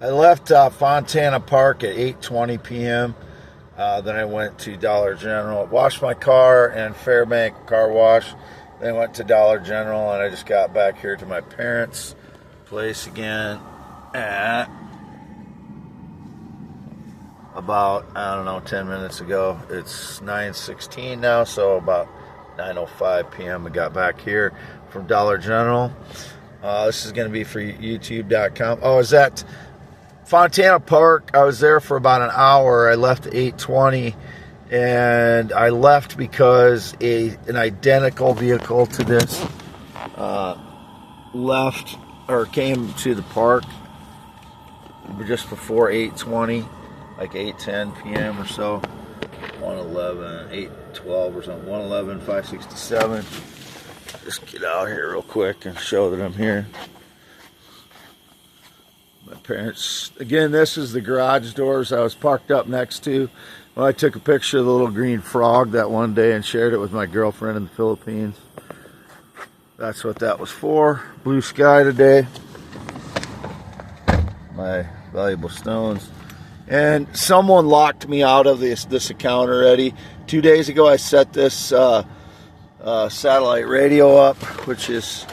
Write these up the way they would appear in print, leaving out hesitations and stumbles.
I left Fontana Park at 8:20 p.m. Then I went to Dollar General, washed my car and Fairbank car wash. Then I went to Dollar General, and I just got back here to my parents' place again at about, I don't know, 10 minutes ago. It's 9:16 now, so about 9:05 p.m. I got back here from Dollar General. This is going to be for YouTube.com. Oh, I was at Fontana Park. I was there for about an hour. I left at 8:20, and I left because an identical vehicle to this left or came to the park just before 8:20, like 8:10 p.m. or so. 111, 812 or something. 111, 567. Just get out here real quick and show that I'm here. My parents, again, this is the garage doors I was parked up next to. Well, I took a picture of the little green frog that one day and shared it with my girlfriend in the Philippines. That's what that was for. Blue sky today. My valuable stones. And someone locked me out of this account already. 2 days ago I set this satellite radio up, which is,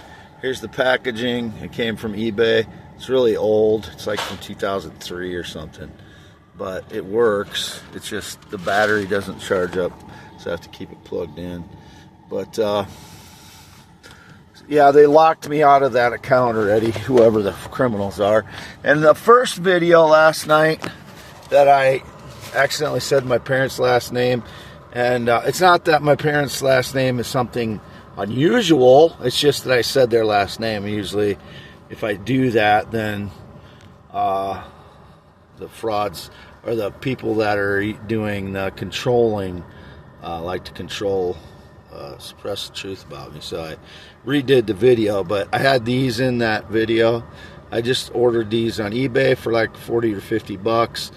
here's the packaging. It came from eBay. It's really old. It's like from 2003 or something. But it works. It's just the battery doesn't charge up, so I have to keep it plugged in. But yeah, they locked me out of that account already, whoever the criminals are. And the first video last night that I accidentally said my parents' last name, and it's not that my parents' last name is something unusual, it's just that I said their last name. Usually if I do that, then the frauds or the people that are doing the controlling like to control, suppress the truth about me. So I redid the video, but I had these in that video. I just ordered these on eBay for like 40 or 50 bucks.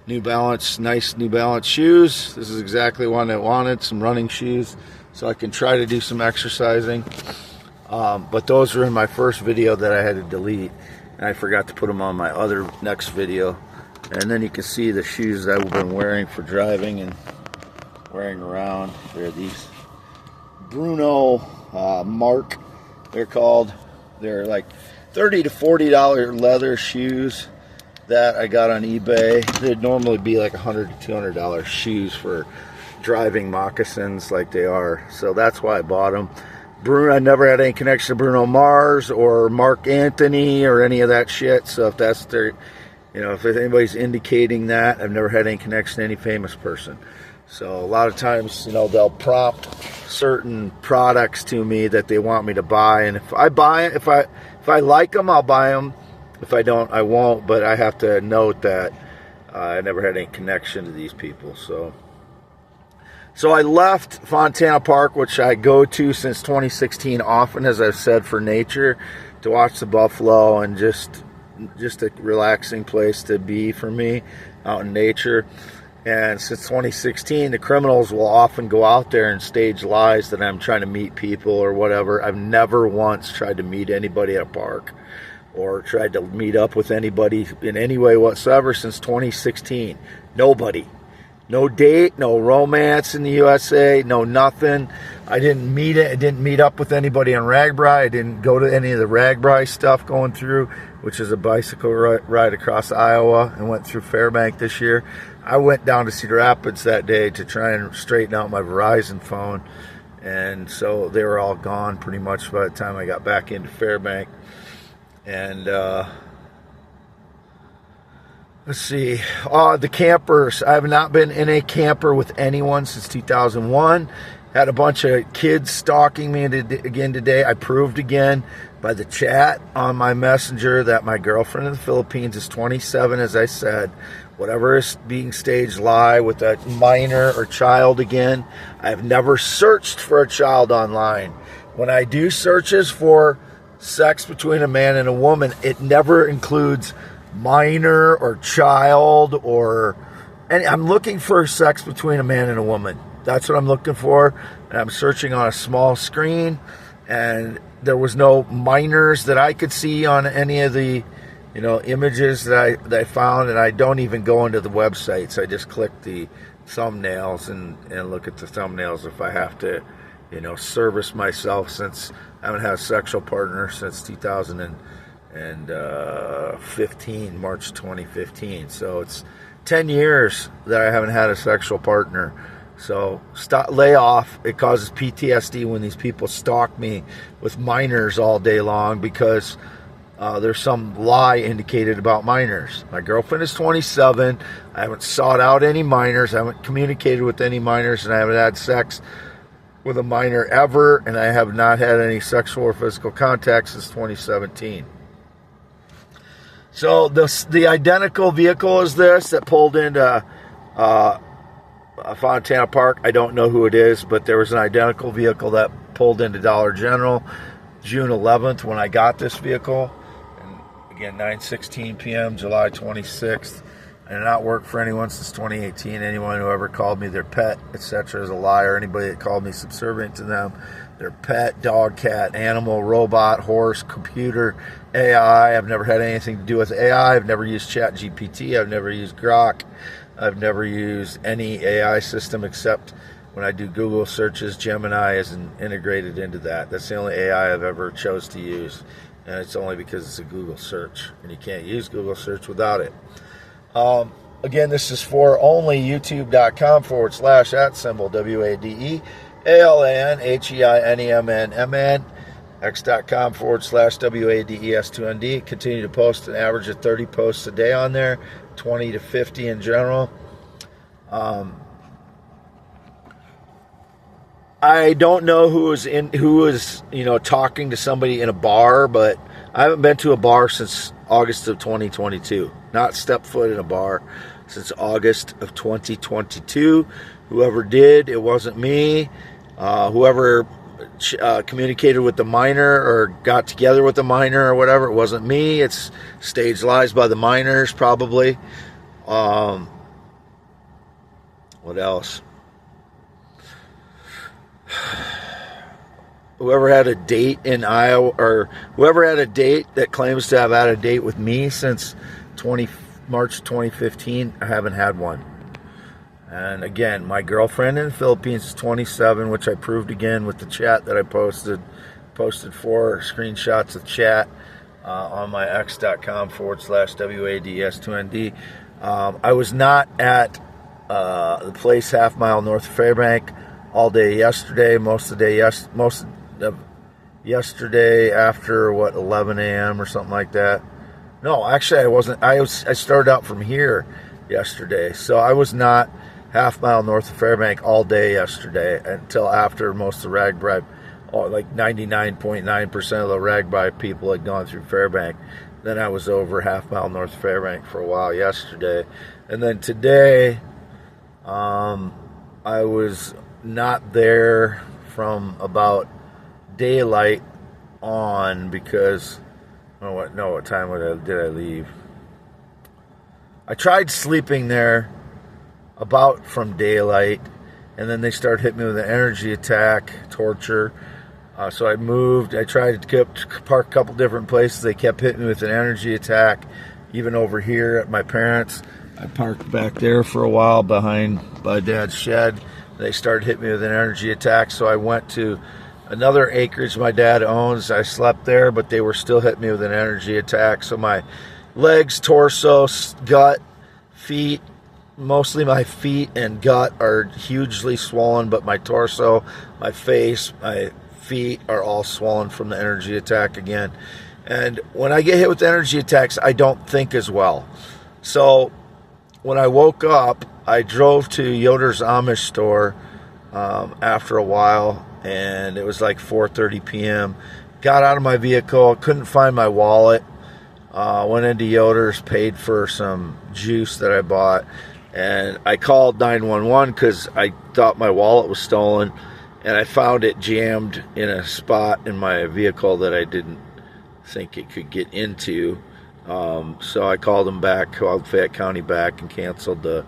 New Balance, nice New Balance shoes. This is exactly what I wanted, some running shoes, so I can try to do some exercising. But those were in my first video that I had to delete, and I forgot to put them on my other next video. And then you can see the shoes I've been wearing for driving and wearing around. They're these Bruno Mark, they're called. They're like $30 to $40 leather shoes that I got on eBay. They'd normally be like $100 to $200 shoes for driving moccasins like they are. So that's why I bought them. Bruno, I never had any connection to Bruno Mars or Mark Anthony or any of that shit. So if that's their, you know, if anybody's indicating that, I've never had any connection to any famous person. So a lot of times, you know, they'll prompt certain products to me that they want me to buy, and if I buy it, if I like them, I'll buy them. If I don't, I won't. But I have to note that I never had any connection to these people. So I left Fontana Park, which I go to since 2016 often, as I've said, for nature, to watch the buffalo, and just a relaxing place to be for me out in nature. And since 2016, the criminals will often go out there and stage lies that I'm trying to meet people or whatever. I've never once tried to meet anybody at a park or tried to meet up with anybody in any way whatsoever since 2016. Nobody. No date, no romance in the USA, no nothing. I didn't meet up with anybody on Ragbri. I didn't go to any of the Ragbri stuff going through, which is a bicycle ride across Iowa, and went through Fairbank this year. I went down to Cedar Rapids that day to try and straighten out my Verizon phone, and so they were all gone pretty much by the time I got back into Fairbank. And let's see, the campers. I have not been in a camper with anyone since 2001. Had a bunch of kids stalking me again today. I proved again by the chat on my messenger that my girlfriend in the Philippines is 27, as I said. Whatever is being staged lie with a minor or child again. I have never searched for a child online. When I do searches for sex between a man and a woman, it never includes minor or child or any. I'm looking for sex between a man and a woman. That's what I'm looking for. And I'm searching on a small screen, and there was no minors that I could see on any of the images that I found, and I don't even go into the websites. I just click the thumbnails and look at the thumbnails if I have to, service myself, since I haven't had a sexual partner since 2015, March 2015. So it's 10 years that I haven't had a sexual partner. So lay off. It causes PTSD when these people stalk me with minors all day long, because there's some lie indicated about minors. My girlfriend is 27. I haven't sought out any minors. I haven't communicated with any minors, and I haven't had sex with a minor ever, and I have not had any sexual or physical contact since 2017. So the identical vehicle is this that pulled into Fontana Park. I don't know who it is, but there was an identical vehicle that pulled into Dollar General June 11th when I got this vehicle. And again, 9:16 p.m., July 26th. I did not work for anyone since 2018. Anyone who ever called me their pet, etc., is a liar. Anybody that called me subservient to them, their pet, dog, cat, animal, robot, horse, computer, AI. I've never had anything to do with AI. I've never used ChatGPT. I've never used Grok. I've never used any AI system except when I do Google searches. Gemini isn't integrated into that. That's the only AI I've ever chose to use. And it's only because it's a Google search. And you can't use Google search without it. Again, this is for only youtube.com/@symbol WADEALANHEINEMNMN, x.com/WADES2ND. Continue to post an average of 30 posts a day on there, 20 to 50 in general. I don't know who was talking to somebody in a bar, but I haven't been to a bar since August of 2022. Not stepped foot in a bar since August of 2022. Whoever did, it wasn't me. Whoever communicated with the minor or got together with the minor or whatever, it wasn't me. It's staged lies by the minors, probably. What else? Whoever had a date in Iowa, or whoever had a date that claims to have had a date with me since March 2015, I haven't had one. And again, my girlfriend in the Philippines is 27, which I proved again with the chat that I posted 4 screenshots of chat on my x.com/WADES2ND. I was not at the place half mile north of Fairbank all day yesterday. Most of yesterday after 11 a.m. or something like that. No, actually I wasn't. I started out from here yesterday, so I was not half mile north of Fairbank all day yesterday until after most of the Ragbri, like 99.9% of the Ragbri people had gone through Fairbank. Then I was over half mile north of Fairbank for a while yesterday, and then today I was not there from about daylight on, because what time did I leave? I tried sleeping there about from daylight, and then they started hitting me with an energy attack, torture. So I moved. I tried to park a couple different places. They kept hitting me with an energy attack, even over here at my parents'. I parked back there for a while behind my dad's shed. They started hitting me with an energy attack, so I went to another acreage my dad owns. I slept there, but they were still hitting me with an energy attack. So my legs, torso, gut, feet, mostly my feet and gut are hugely swollen, but my torso, my face, my feet are all swollen from the energy attack again. And when I get hit with energy attacks, I don't think as well. So when I woke up, I drove to Yoder's Amish store after a while, and it was like 4:30 p.m. Got out of my vehicle, couldn't find my wallet. Went into Yoder's, paid for some juice that I bought, and I called 911 because I thought my wallet was stolen, and I found it jammed in a spot in my vehicle that I didn't think it could get into. So I called them back, called Fayette County back, and canceled the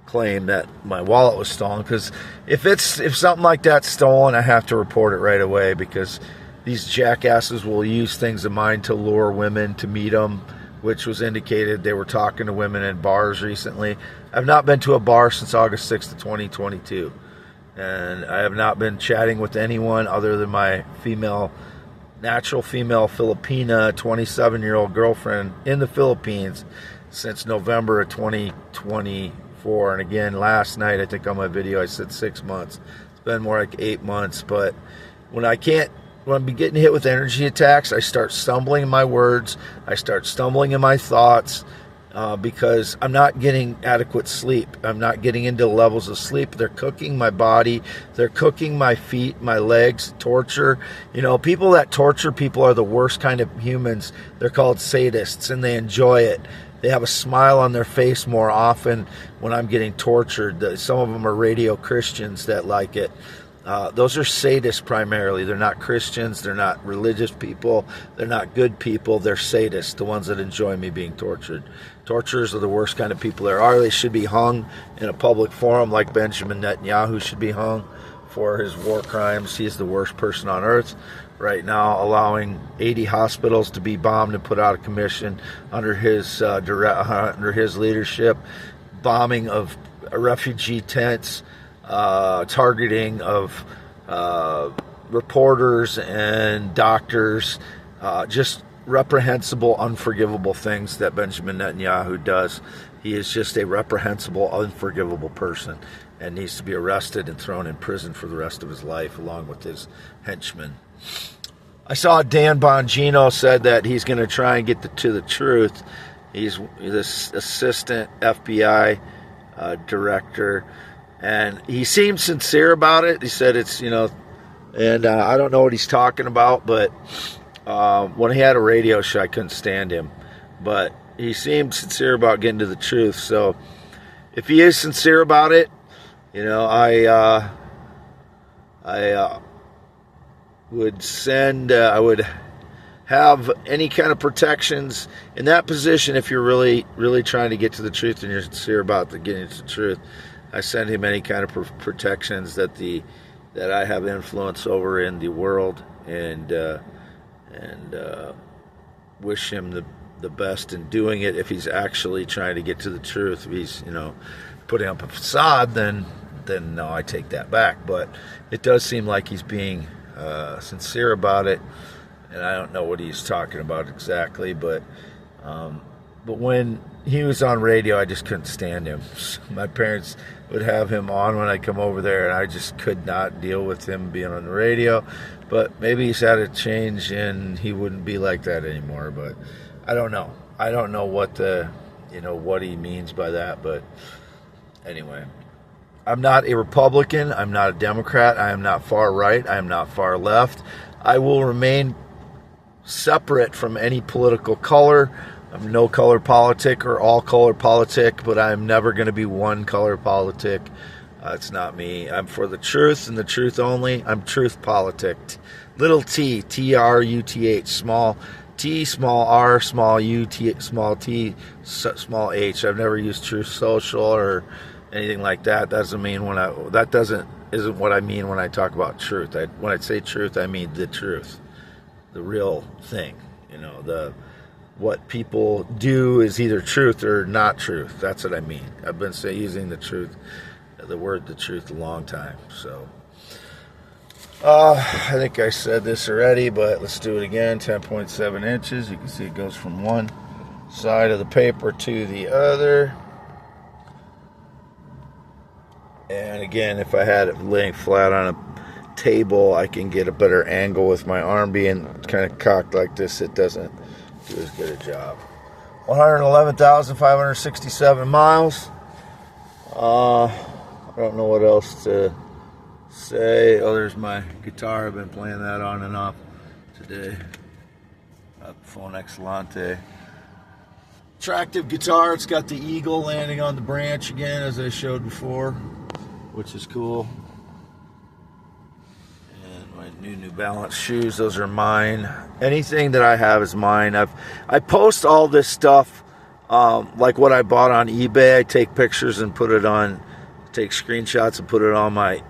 claim that my wallet was stolen. Because if something like that's stolen, I have to report it right away, because these jackasses will use things of mine to lure women to meet them, which was indicated they were talking to women in bars recently. I've not been to a bar since August 6th of 2022. And I have not been chatting with anyone other than my natural female Filipina 27-year-old girlfriend in the Philippines since November of 2024. And again, last night, I think on my video, I said 6 months. It's been more like 8 months. But when I'm getting hit with energy attacks, I start stumbling in my words. I start stumbling in my thoughts. Because I'm not getting adequate sleep. I'm not getting into levels of sleep. They're cooking my body. They're cooking my feet, my legs, torture. People that torture people are the worst kind of humans. They're called sadists, and they enjoy it. They have a smile on their face more often when I'm getting tortured. Some of them are radio Christians that like it. Those are sadists primarily. They're not Christians. They're not religious people. They're not good people. They're sadists, the ones that enjoy me being tortured. Torturers are the worst kind of people there are. They should be hung in a public forum like Benjamin Netanyahu should be hung for his war crimes. He is the worst person on earth right now, allowing 80 hospitals to be bombed and put out of commission under his leadership, bombing of refugee tents, targeting of reporters and doctors, just reprehensible, unforgivable things that Benjamin Netanyahu does. He is just a reprehensible, unforgivable person and needs to be arrested and thrown in prison for the rest of his life, along with his henchmen. I saw Dan Bongino said that he's going to try and get to the truth. He's this assistant FBI director, and he seemed sincere about it. He said it's, and I don't know what he's talking about, but when he had a radio show, I couldn't stand him. But he seemed sincere about getting to the truth. So if he is sincere about it, I would have any kind of protections in that position. If you're really, really trying to get to the truth and you're sincere about getting to the truth, I send him any kind of protections that I have influence over in the world, and wish him the best in doing it. If he's actually trying to get to the truth, if he's putting up a facade, then no, I take that back. But it does seem like he's being sincere about it, and I don't know what he's talking about exactly, but when he was on radio, I just couldn't stand him. My parents would have him on when I come over there, and I just could not deal with him being on the radio. But maybe he's had a change and he wouldn't be like that anymore. But I don't know. I don't know what what he means by that. But anyway, I'm not a Republican. I'm not a Democrat. I am not far right. I am not far left. I will remain separate from any political color. I'm no color politic or all color politic, but I'm never going to be one color politic. It's not me. I'm for the truth and the truth only. I'm truth politic. Little t, T-R-U-T-H, small t, small r, small u, t, small t, small h. I've never used Truth Social or anything like that. Isn't what I mean when I talk about truth. When I say truth, I mean the truth, the real thing. What people do is either truth or not truth. That's what I mean. I've been using the word truth a long time. So I think I said this already, but let's do it again. 10.7 inches. You can see it goes from one side of the paper to the other. And again, if I had it laying flat on a table, I can get a better angle with my arm being kind of cocked like this. It doesn't do as good a job. 111,567 miles. I don't know what else to say. Oh, there's my guitar. I've been playing that on and off today. Phone Excellente. Attractive guitar. It's got the eagle landing on the branch again, as I showed before, which is cool. And my New Balance shoes. Those are mine. Anything that I have is mine. I post all this stuff, like what I bought on eBay. I take pictures and take screenshots and put it on my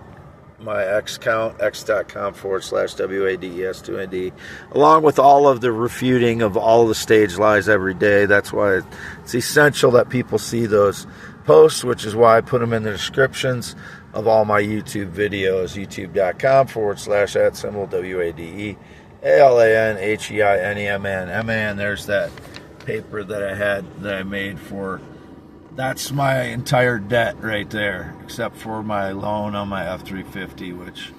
my X account, x.com/WADES2ND, along with all of the refuting of all the stage lies every day. That's why it's essential that people see those posts, which is why I put them in the descriptions of all my YouTube videos, youtube.com/WADEALANHEINEMAN. There's that paper that I made for. That's my entire debt right there, except for my loan on my F-350, which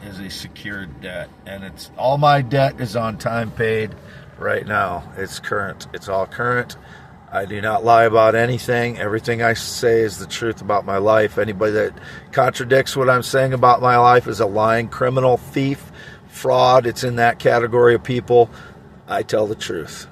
is a secured debt. And it's all my debt is on time paid right now. It's current. It's all current. I do not lie about anything. Everything I say is the truth about my life. Anybody that contradicts what I'm saying about my life is a lying criminal, thief, fraud. It's in that category of people. I tell the truth.